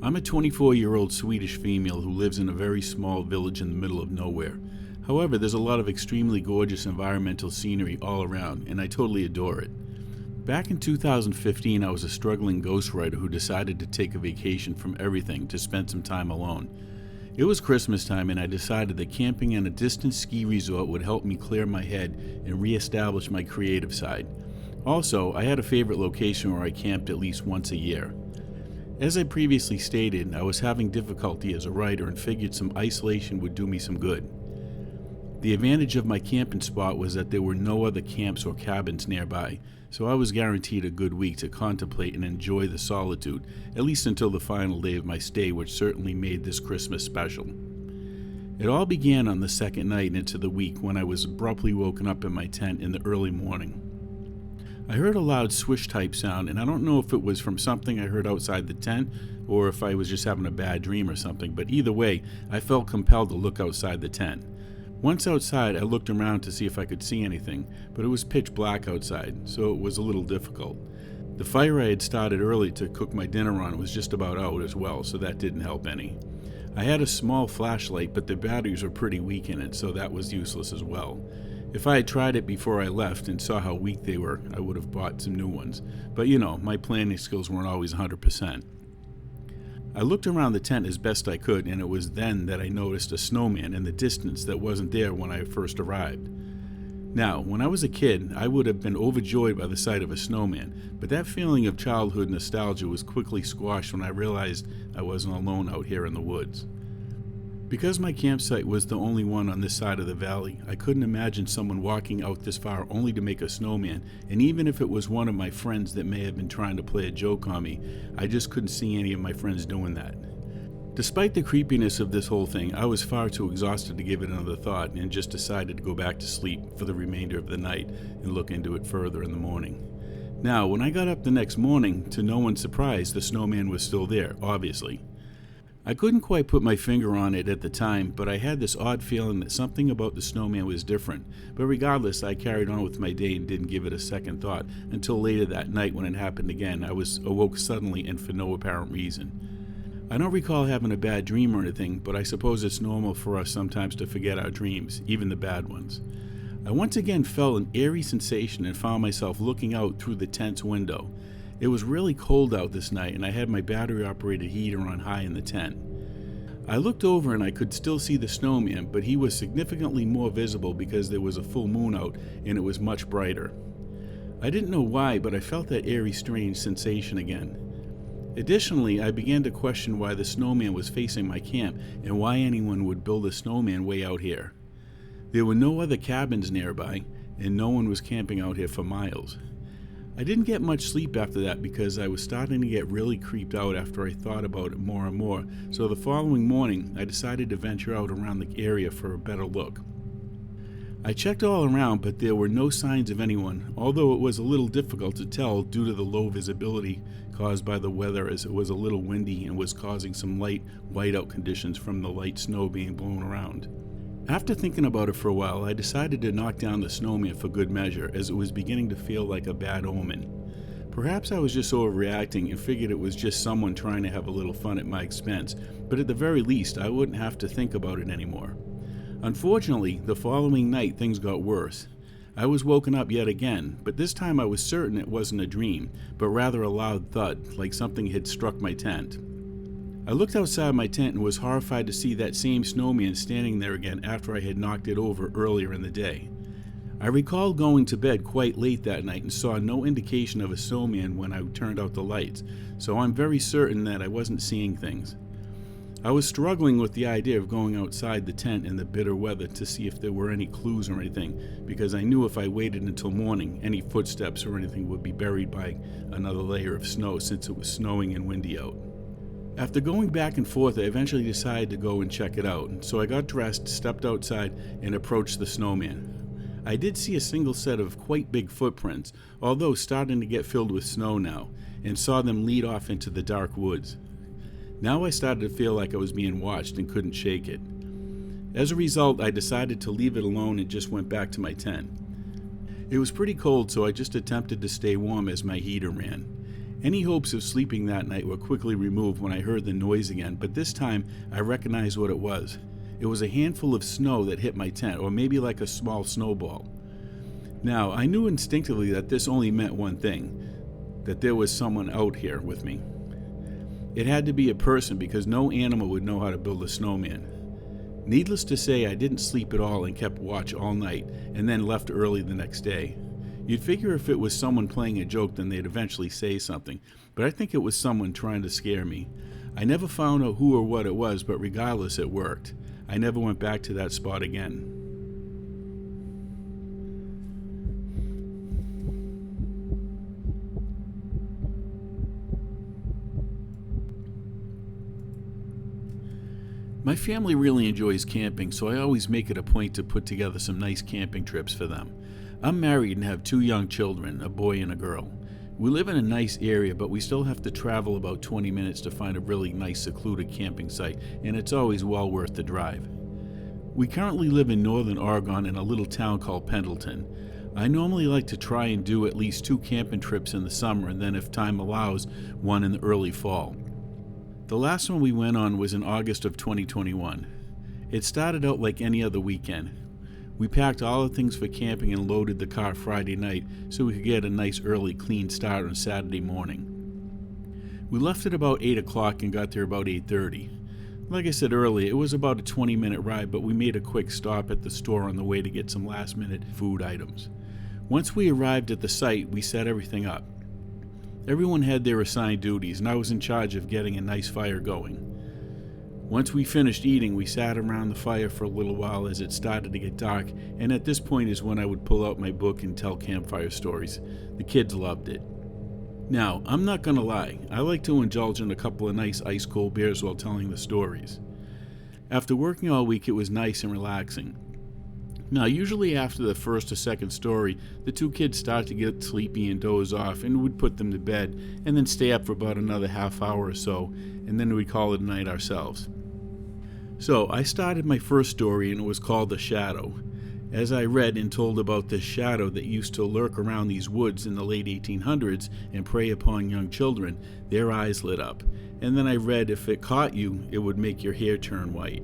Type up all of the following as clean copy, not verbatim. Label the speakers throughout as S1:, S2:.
S1: I'm a 24-year-old Swedish female who lives in a very small village in the middle of nowhere. However, there's a lot of extremely gorgeous environmental scenery all around, and I totally adore it. Back in 2015, I was a struggling ghostwriter who decided to take a vacation from everything to spend some time alone. It was Christmas time, and I decided that camping in a distant ski resort would help me clear my head and reestablish my creative side. Also, I had a favorite location where I camped at least once a year. As I previously stated, I was having difficulty as a writer and figured some isolation would do me some good. The advantage of my camping spot was that there were no other camps or cabins nearby, so I was guaranteed a good week to contemplate and enjoy the solitude, at least until the final day of my stay, which certainly made this Christmas special. It all began on the second night into the week when I was abruptly woken up in my tent in the early morning. I heard a loud swish-type sound, and I don't know if it was from something I heard outside the tent or if I was just having a bad dream or something, but either way, I felt compelled to look outside the tent. Once outside, I looked around to see if I could see anything, but it was pitch black outside, so it was a little difficult. The fire I had started early to cook my dinner on was just about out as well, so that didn't help any. I had a small flashlight, but the batteries were pretty weak in it, so that was useless as well. If I had tried it before I left and saw how weak they were, I would have bought some new ones. But my planning skills weren't always 100%. I looked around the tent as best I could, and it was then that I noticed a snowman in the distance that wasn't there when I first arrived. Now, when I was a kid, I would have been overjoyed by the sight of a snowman, but that feeling of childhood nostalgia was quickly squashed when I realized I wasn't alone out here in the woods. Because my campsite was the only one on this side of the valley, I couldn't imagine someone walking out this far only to make a snowman, and even if it was one of my friends that may have been trying to play a joke on me, I just couldn't see any of my friends doing that. Despite the creepiness of this whole thing, I was far too exhausted to give it another thought and just decided to go back to sleep for the remainder of the night and look into it further in the morning. Now, when I got up the next morning, to no one's surprise, the snowman was still there, obviously. I couldn't quite put my finger on it at the time, but I had this odd feeling that something about the snowman was different. But regardless, I carried on with my day and didn't give it a second thought until later that night when it happened again. I was awoke suddenly and for no apparent reason. I don't recall having a bad dream or anything, but I suppose it's normal for us sometimes to forget our dreams, even the bad ones. I once again felt an eerie sensation and found myself looking out through the tent's window. It was really cold out this night, and I had my battery-operated heater on high in the tent. I looked over and I could still see the snowman, but he was significantly more visible because there was a full moon out and it was much brighter. I didn't know why, but I felt that eerie, strange sensation again. Additionally, I began to question why the snowman was facing my camp and why anyone would build a snowman way out here. There were no other cabins nearby, and no one was camping out here for miles. I didn't get much sleep after that because I was starting to get really creeped out after I thought about it more and more, so the following morning I decided to venture out around the area for a better look. I checked all around, but there were no signs of anyone, although it was a little difficult to tell due to the low visibility caused by the weather, as it was a little windy and was causing some light whiteout conditions from the light snow being blown around. After thinking about it for a while, I decided to knock down the snowman for good measure, as it was beginning to feel like a bad omen. Perhaps I was just overreacting and figured it was just someone trying to have a little fun at my expense, but at the very least I wouldn't have to think about it anymore. Unfortunately, the following night things got worse. I was woken up yet again, but this time I was certain it wasn't a dream, but rather a loud thud, like something had struck my tent. I looked outside my tent and was horrified to see that same snowman standing there again after I had knocked it over earlier in the day. I recalled going to bed quite late that night and saw no indication of a snowman when I turned out the lights, so I'm very certain that I wasn't seeing things. I was struggling with the idea of going outside the tent in the bitter weather to see if there were any clues or anything, because I knew if I waited until morning, any footsteps or anything would be buried by another layer of snow since it was snowing and windy out. After going back and forth, I eventually decided to go and check it out, so I got dressed, stepped outside, and approached the snowman. I did see a single set of quite big footprints, although starting to get filled with snow now, and saw them lead off into the dark woods. Now I started to feel like I was being watched and couldn't shake it. As a result, I decided to leave it alone and just went back to my tent. It was pretty cold, so I just attempted to stay warm as my heater ran. Any hopes of sleeping that night were quickly removed when I heard the noise again, but this time I recognized what it was. It was a handful of snow that hit my tent, or maybe like a small snowball. Now, I knew instinctively that this only meant one thing, that there was someone out here with me. It had to be a person because no animal would know how to build a snowman. Needless to say, I didn't sleep at all and kept watch all night, and then left early the next day. You'd figure if it was someone playing a joke, then they'd eventually say something, but I think it was someone trying to scare me. I never found out who or what it was, but regardless, it worked. I never went back to that spot again. My family really enjoys camping, so I always make it a point to put together some nice camping trips for them. I'm married and have 2 young children, a boy and a girl. We live in a nice area, but we still have to travel about 20 minutes to find a really nice secluded camping site, and it's always well worth the drive. We currently live in northern Oregon in a little town called Pendleton. I normally like to try and do at least 2 camping trips in the summer, and then if time allows, one in the early fall. The last one we went on was in August of 2021. It started out like any other weekend. We packed all the things for camping and loaded the car Friday night so we could get a nice early clean start on Saturday morning. We left at about 8 o'clock and got there about 8:30. Like I said earlier, it was about a 20-minute ride, but we made a quick stop at the store on the way to get some last-minute food items. Once we arrived at the site, we set everything up. Everyone had their assigned duties, and I was in charge of getting a nice fire going. Once we finished eating, we sat around the fire for a little while as it started to get dark, and at this point is when I would pull out my book and tell campfire stories. The kids loved it. Now, I'm not gonna lie, I like to indulge in a couple of nice ice-cold beers while telling the stories. After working all week, it was nice and relaxing. Now, usually after the first or second story, the 2 kids start to get sleepy and doze off, and we'd put them to bed, and then stay up for about another half hour or so, and then we'd call it a night ourselves. So, I started my first story, and it was called The Shadow. As I read and told about this shadow that used to lurk around these woods in the late 1800s and prey upon young children, their eyes lit up. And then I read if it caught you, it would make your hair turn white.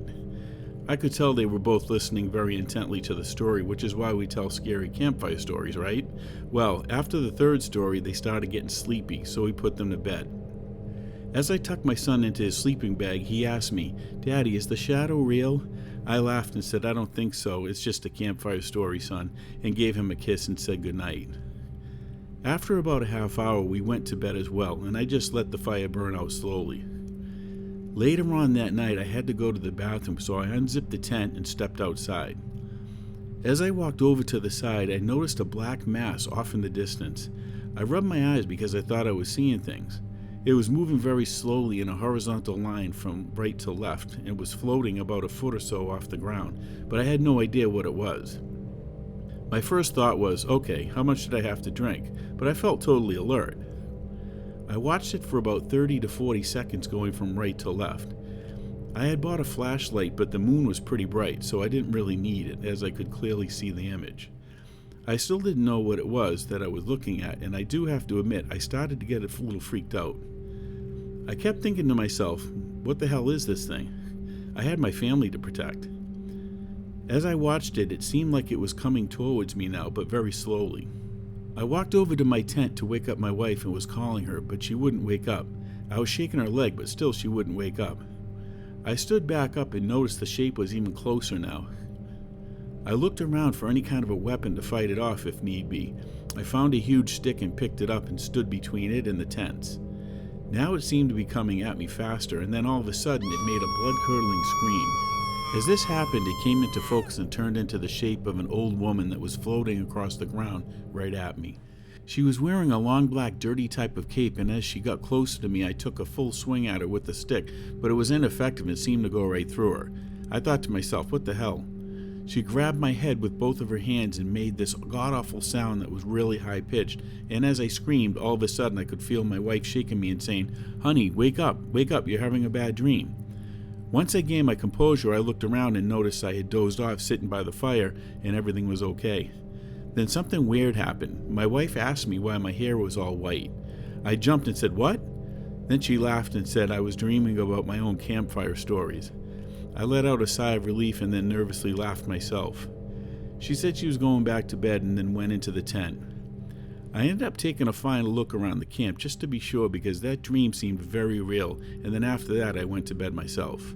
S1: I could tell they were both listening very intently to the story, which is why we tell scary campfire stories, right? Well, after the 3rd story, they started getting sleepy, so we put them to bed. As I tucked my son into his sleeping bag, he asked me, "Daddy, is the shadow real?" I laughed and said, "I don't think so, it's just a campfire story, son," and gave him a kiss and said goodnight. After about a half hour, we went to bed as well, and I just let the fire burn out slowly. Later on that night, I had to go to the bathroom, so I unzipped the tent and stepped outside. As I walked over to the side, I noticed a black mass off in the distance. I rubbed my eyes because I thought I was seeing things. It was moving very slowly in a horizontal line from right to left and was floating about a foot or so off the ground, but I had no idea what it was. My first thought was, okay, how much did I have to drink? But I felt totally alert. I watched it for about 30 to 40 seconds going from right to left. I had bought a flashlight, but the moon was pretty bright, so I didn't really need it, as I could clearly see the image. I still didn't know what it was that I was looking at, and I do have to admit, I started to get a little freaked out. I kept thinking to myself, what the hell is this thing? I had my family to protect. As I watched it, it seemed like it was coming towards me now, but very slowly. I walked over to my tent to wake up my wife and was calling her, but she wouldn't wake up. I was shaking her leg, but still she wouldn't wake up. I stood back up and noticed the shape was even closer now. I looked around for any kind of a weapon to fight it off if need be. I found a huge stick and picked it up and stood between it and the tents. Now it seemed to be coming at me faster, and then all of a sudden it made a blood-curdling scream. As this happened, it came into focus and turned into the shape of an old woman that was floating across the ground right at me. She was wearing a long black dirty type of cape, and as she got closer to me, I took a full swing at her with the stick, but it was ineffective and seemed to go right through her. I thought to myself, what the hell? She grabbed my head with both of her hands and made this god-awful sound that was really high-pitched, and as I screamed, all of a sudden I could feel my wife shaking me and saying, "Honey, wake up, you're having a bad dream." Once I gained my composure, I looked around and noticed I had dozed off sitting by the fire and everything was okay. Then something weird happened. My wife asked me why my hair was all white. I jumped and said, "What?" Then she laughed and said I was dreaming about my own campfire stories. I let out a sigh of relief and then nervously laughed myself. She said she was going back to bed and then went into the tent. I ended up taking a final look around the camp just to be sure because that dream seemed very real, and then after that I went to bed myself.